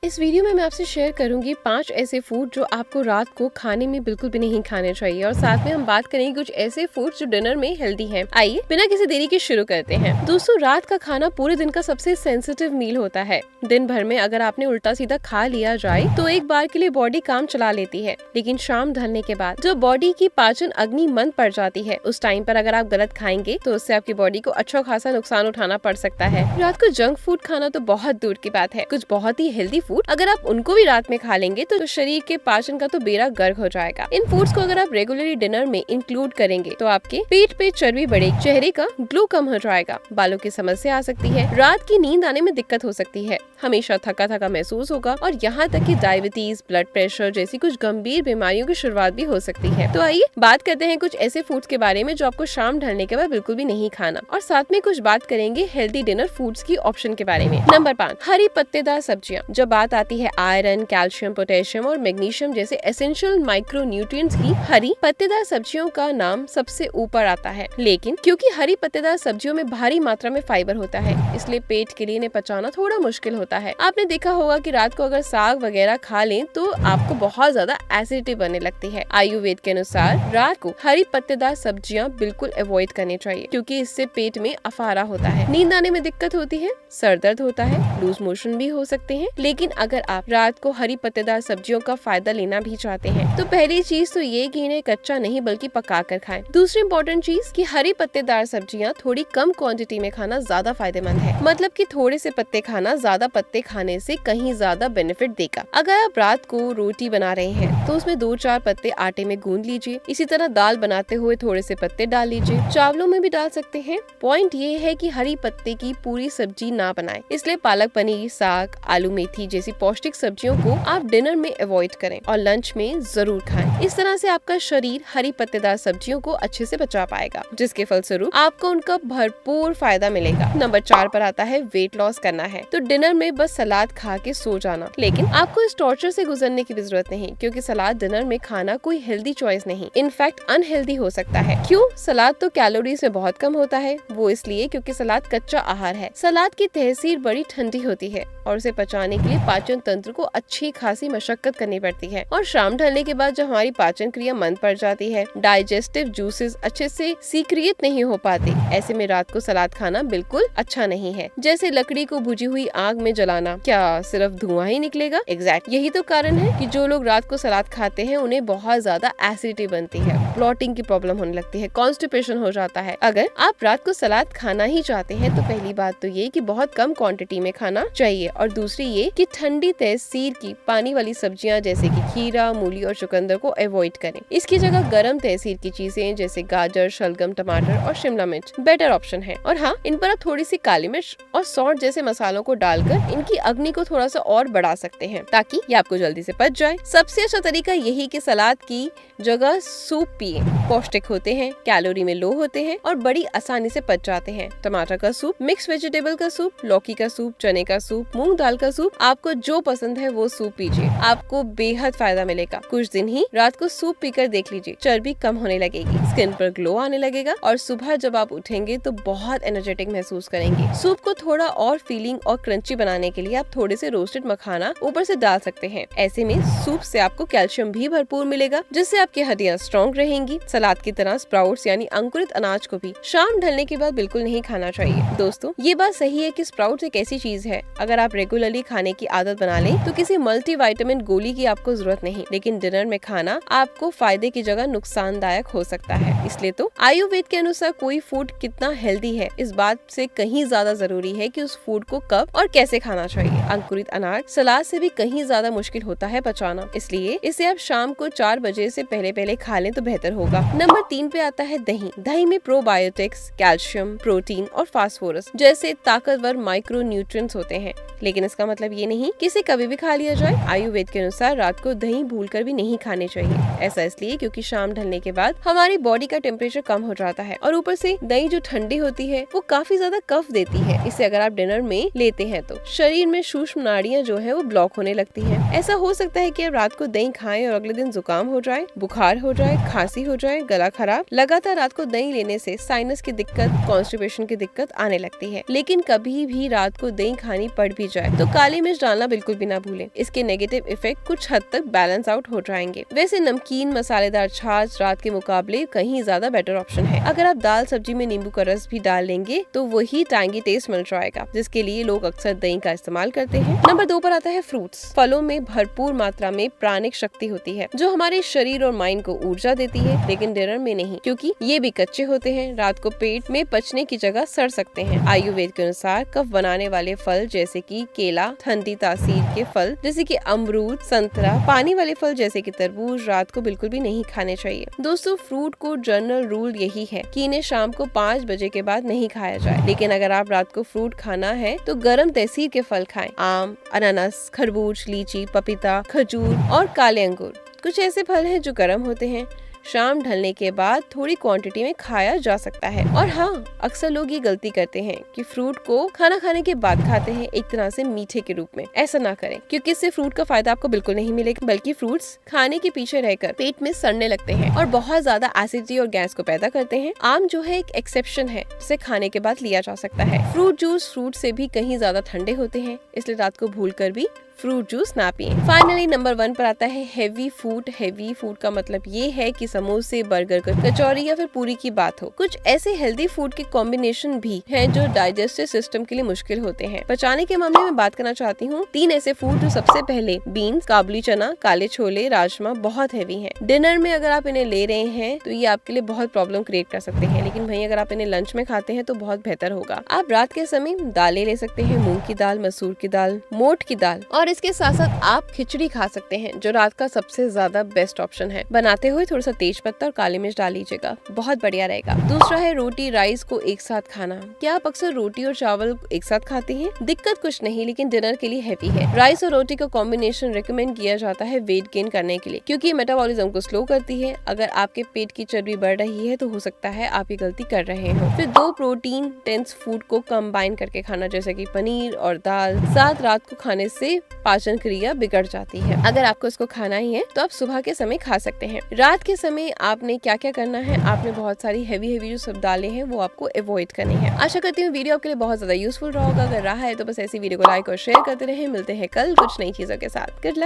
इस वीडियो में मैं आपसे शेयर करूंगी 5 ऐसे फूड जो आपको रात को खाने में बिल्कुल भी नहीं खाने चाहिए और साथ में हम बात करेंगे कुछ ऐसे फूड जो डिनर में हेल्दी हैं। आइए बिना किसी देरी के शुरू करते हैं। दोस्तों, रात का खाना पूरे दिन का सबसे सेंसिटिव मील होता है। दिन भर में अगर आपने उल्टा सीधा खा लिया जाए तो एक बार के लिए बॉडी काम चला लेती है, लेकिन शाम ढलने के बाद जब बॉडी की पाचन अग्नि मंद पड़ जाती है, उस टाइम पर अगर आप गलत खाएंगे तो उससे आपकी बॉडी को अच्छा खासा नुकसान उठाना पड़ सकता है। रात को जंक फूड खाना तो बहुत दूर की बात है, कुछ बहुत ही हेल्दी फूड अगर आप उनको भी रात में खा लेंगे तो शरीर के पाचन का तो बेड़ा गर्क हो जाएगा। इन फूड्स को अगर आप रेगुलरली डिनर में इंक्लूड करेंगे तो आपके पेट पे चर्बी बढ़ेगी, चेहरे का ग्लो कम हो जाएगा, बालों की समस्या आ सकती है, रात की नींद आने में दिक्कत हो सकती है, हमेशा थका थका महसूस होगा और यहाँ तक कि डायबिटीज, ब्लड प्रेशर जैसी कुछ गंभीर बीमारियों की शुरुआत भी हो सकती है। तो आइए बात करते हैं कुछ ऐसे फूड्स के बारे में जो आपको शाम ढलने के बाद बिल्कुल भी नहीं खाना, और साथ में कुछ बात करेंगे हेल्दी डिनर फूड्स की ऑप्शन के बारे में। नंबर 5, हरी पत्तेदार सब्जियां। जब बात आती है आयरन, कैल्शियम, पोटेशियम और मैग्नीशियम जैसे एसेंशियल माइक्रो न्यूट्रिएंट्स की, हरी पत्तेदार सब्जियों का नाम सबसे ऊपर आता है। लेकिन क्योंकि हरी पत्तेदार सब्जियों में भारी मात्रा में फाइबर होता है, इसलिए पेट के लिए इन्हें पचाना थोड़ा मुश्किल होता है। आपने देखा होगा कि रात को अगर साग वगैरह खा लें तो आपको बहुत ज्यादा एसिडिटी बनने लगती है। आयुर्वेद के अनुसार रात को हरी पत्तेदार सब्जियां बिल्कुल अवॉइड करनी चाहिए, क्योंकि इससे पेट में अफारा होता है, नींद आने में दिक्कत होती है, सर दर्द होता है, लूज मोशन भी हो सकते हैं। लेकिन अगर आप रात को हरी पत्तेदार सब्जियों का फायदा लेना भी चाहते हैं तो पहली चीज तो ये कि इन्हें कच्चा नहीं बल्कि पका कर खाएं। दूसरी इम्पोर्टेंट चीज कि हरी पत्तेदार सब्जियां थोड़ी कम क्वांटिटी में खाना ज्यादा फायदेमंद है, मतलब कि थोड़े से पत्ते खाना ज्यादा पत्ते खाने से कहीं ज्यादा बेनिफिट देगा। अगर आप रात को रोटी बना रहे हैं तो उसमें 2-4 पत्ते आटे में गूंद लीजिए। इसी तरह दाल बनाते हुए थोड़े से पत्ते डाल लीजिए, चावलों में भी डाल सकते हैं। पॉइंट ये है कि हरी पत्ते की पूरी सब्जी ना बनाएं, इसलिए पालक पनीर, साग, आलू मेथी जैसी पौष्टिक सब्जियों को आप डिनर में अवॉइड करें और लंच में जरूर खाएं। इस तरह से आपका शरीर हरी पत्तेदार सब्जियों को अच्छे से पचा पाएगा, जिसके फलस्वरूप आपको उनका भरपूर फायदा मिलेगा। नंबर 4 पर आता है वेट लॉस करना है तो डिनर में बस सलाद खा के सो जाना। लेकिन आपको इस टॉर्चर से गुजरने की भी जरूरत नहीं, क्योंकि सलाद डिनर में खाना कोई हेल्दी चॉइस नहीं, इनफैक्ट अनहेल्दी हो सकता है। क्यों? सलाद तो कैलोरीज में बहुत कम होता है, वो इसलिए क्योंकि सलाद कच्चा आहार है। सलाद की तहसीर बड़ी ठंडी होती है और उसे पचाने के लिए पाचन तंत्र को अच्छी खासी मशक्कत करनी पड़ती है, और शाम ढलने के बाद जब हमारी पाचन क्रिया मंद पड़ जाती है, डाइजेस्टिव जूसेस अच्छे से सीक्रिएट नहीं हो पाते, ऐसे में रात को सलाद खाना बिल्कुल अच्छा नहीं है। जैसे लकड़ी को बुझी हुई आग में जलाना, क्या सिर्फ धुआं ही निकलेगा? एग्जैक्ट यही तो कारण है कि जो लोग रात को सलाद खाते हैं उन्हें बहुत ज्यादा एसिडिटी बनती है, ब्लॉटिंग की प्रॉब्लम होने लगती है, कॉन्स्टिपेशन हो जाता है। अगर आप रात को सलाद खाना ही चाहते हैं तो पहली बात तो ये कि बहुत कम क्वांटिटी में खाना चाहिए, और दूसरी ये कि ठंडी तहसीर की पानी वाली सब्जियां जैसे कि खीरा, मूली और चुकंदर को अवॉइड करें। इसकी जगह गर्म तहसीर की चीजें जैसे गाजर, शलगम, टमाटर और शिमला मिर्च बेटर ऑप्शन है। और हाँ, इन पर आप थोड़ी सी काली मिर्च और सॉल्ट जैसे मसालों को डालकर इनकी अग्नि को थोड़ा सा और बढ़ा सकते हैं, ताकि ये आपको जल्दी से पच जाए। सबसे अच्छा तरीका यही कि सलाद की जगह सूप पिए, पौष्टिक होते हैं, कैलोरी में लो होते हैं और बड़ी आसानी से पच जाते हैं। टमाटर का सूप, मिक्स वेजिटेबल का सूप, लौकी का सूप, चने का सूप, मूंग दाल का सूप, आपको जो पसंद है वो सूप पीजिए, आपको बेहद फायदा मिलेगा। कुछ दिन ही रात को सूप पीकर देख लीजिए, चर्बी कम होने लगेगी, स्किन पर ग्लो आने लगेगा और सुबह जब आप उठेंगे तो बहुत एनर्जेटिक महसूस करेंगे। सूप को थोड़ा और फीलिंग और क्रंची बनाने के लिए आप थोड़े से रोस्टेड मखाना ऊपर से डाल सकते हैं। ऐसे में सूप से आपको कैल्शियम भी भरपूर मिलेगा, जिससे आपकी हड्डियां स्ट्रॉन्ग रहेंगी। सलाद की तरह स्प्राउट्स यानी अंकुरित अनाज को भी शाम ढलने के बाद बिल्कुल नहीं खाना चाहिए। दोस्तों, ये बात सही है कि स्प्राउट्स एक ऐसी चीज है, अगर आप रेगुलरली खाने की आदत बना लें तो किसी मल्टीविटामिन गोली की आपको जरूरत नहीं, लेकिन डिनर में खाना आपको फायदे की जगह नुकसानदायक हो सकता है। इसलिए तो आयुर्वेद के अनुसार कोई फूड कितना हेल्दी है इस बात से कहीं ज्यादा जरूरी है कि उस फूड को कब और कैसे खाना चाहिए। अंकुरित अनाज सलाद से भी कहीं ज्यादा मुश्किल होता है पचाना, इसलिए इसे आप शाम को 4 बजे से पहले खा लें तो बेहतर होगा। नंबर 3 पे आता है दही। दही में प्रोबायोटिक्स, कैल्शियम, प्रोटीन और फास्फोरस जैसे ताकतवर माइक्रो न्यूट्रिएंट्स होते हैं, लेकिन इसका मतलब ये नहीं कि इसे कभी भी खा लिया जाए। आयुर्वेद के अनुसार रात को दही भूलकर भी नहीं खाने चाहिए। ऐसा इसलिए क्योंकि शाम ढलने के बाद हमारी बॉडी का टेम्परेचर कम हो जाता है और ऊपर से दही जो ठंडी होती है वो काफी ज्यादा कफ देती है। इसे अगर आप डिनर में लेते हैं तो शरीर में सूक्ष्म नाड़ियां जो है वो ब्लॉक होने लगती है। ऐसा हो सकता है कि आप रात को दही खाएं और अगले दिन जुकाम हो जाए, बुखार हो जाए, खांसी हो जाए, गला खराब। लगातार रात को दही लेने से साइनस की दिक्कत, कॉन्स्टिपेशन की दिक्कत आने लगती है। लेकिन कभी भी रात को दही खानी पड़ भी जाए तो काली मिर्च डालना बिल्कुल भी ना भूलें। इसके नेगेटिव इफेक्ट कुछ हद तक बैलेंस आउट हो जाएंगे। वैसे नमकीन मसालेदार छाछ रात के मुकाबले कहीं ज्यादा बेटर ऑप्शन है। अगर आप दाल सब्जी में नींबू का रस भी डाल लेंगे तो वही टैंगी टेस्ट मिल जाएगा, जिसके लिए लोग अक्सर दही का इस्तेमाल करते हैं। नंबर 2 पर आता है फ्रूट्स। फलों में भरपूर मात्रा में प्राणिक शक्ति होती है जो हमारे शरीर और माइंड को ऊर्जा देती है, लेकिन डिनर में नहीं, क्योंकि ये भी कच्चे होते हैं। रात को पेट में पचने की जगह सड़ सकते हैं। आयुर्वेद के अनुसार कफ बनाने वाले फल जैसे कि केला, ठंडी तासीर के फल जैसे कि अमरूद, संतरा, पानी वाले फल जैसे कि तरबूज रात को बिल्कुल भी नहीं खाने चाहिए। दोस्तों, फ्रूट को जनरल रूल यही है कि इन्हें शाम को 5 बजे के बाद नहीं खाया जाए, लेकिन अगर आप रात को फ्रूट खाना है तो गर्म तहसीर के फल खाएं। आम, अनानास, खरबूज, लीची, पपीता, खजूर और काले अंगूर कुछ ऐसे फल हैं जो गर्म होते हैं। शाम ढलने के बाद थोड़ी क्वांटिटी में खाया जा सकता है। और हाँ, अक्सर लोग ये गलती करते हैं कि फ्रूट को खाना खाने के बाद खाते हैं, एक तरह से मीठे के रूप में। ऐसा ना करें, क्योंकि इससे फ्रूट का फायदा आपको बिल्कुल नहीं मिलेगा, बल्कि फ्रूट्स खाने के पीछे रहकर पेट में सड़ने लगते हैं और बहुत ज्यादा एसिडिटी और गैस को पैदा करते हैं। आम जो है एक एक्सेप्शन है, जिसे खाने के बाद लिया जा सकता है। फ्रूट जूस फ्रूट से भी कहीं ज्यादा ठंडे होते हैं, इसलिए रात को भूल कर भी फ्रूट जूस ना पिए। फाइनली नंबर 1 पर आता है हेवी फूड। हेवी फूड का मतलब ये है कि समोसे, बर्गर, कचौरी या फिर पूरी की बात हो। कुछ ऐसे हेल्दी फूड के कॉम्बिनेशन भी हैं जो डाइजेस्टिव सिस्टम के लिए मुश्किल होते हैं। पचाने के मामले में बात करना चाहती हूँ 3 ऐसे फूड जो सबसे पहले बीन्स, काबुली चना, काले छोले, राजमा बहुत हैवी हैं। डिनर में अगर आप इन्हें ले रहे हैं तो ये आपके लिए बहुत प्रॉब्लम क्रिएट कर सकते हैं, लेकिन वहीं अगर आप इन्हें लंच में खाते हैं तो बहुत बेहतर होगा। आप रात के समय दालें ले सकते हैं, मूंग की दाल, मसूर की दाल, मोठ की दाल, और इसके साथ साथ आप खिचड़ी खा सकते हैं, जो रात का सबसे ज्यादा बेस्ट ऑप्शन है। बनाते हुए थोड़ा सा तेज पत्ता और काली मिर्च डाल लीजिएगा, बहुत बढ़िया रहेगा। दूसरा है रोटी राइस को एक साथ खाना। क्या आप अक्सर रोटी और चावल एक साथ खाते हैं? दिक्कत कुछ नहीं, लेकिन डिनर के लिए हैवी है। राइस और रोटी का कॉम्बिनेशन रिकमेंड किया जाता है वेट गेन करने के लिए, क्योंकि मेटाबॉलिज्म को स्लो करती है। अगर आपके पेट की चर्बी बढ़ रही है तो हो सकता है आप ये गलती कर रहे हो। फिर 2 प्रोटीन डेंस फूड को कंबाइन करके खाना, जैसे कि पनीर और दाल, साथ रात को खाने से पाचन क्रिया बिगड़ जाती है। अगर आपको इसको खाना ही है तो आप सुबह के समय खा सकते हैं। रात के समय आपने क्या क्या करना है, आपने बहुत सारी हेवी जो सब डाले हैं वो आपको अवॉइड करनी है। आशा करती हूँ वीडियो आपके लिए बहुत ज्यादा यूजफुल रहा होगा। अगर रहा है तो बस ऐसी वीडियो को लाइक और शेयर करते रहे। मिलते हैं कल कुछ नई चीजों के साथ। Good luck.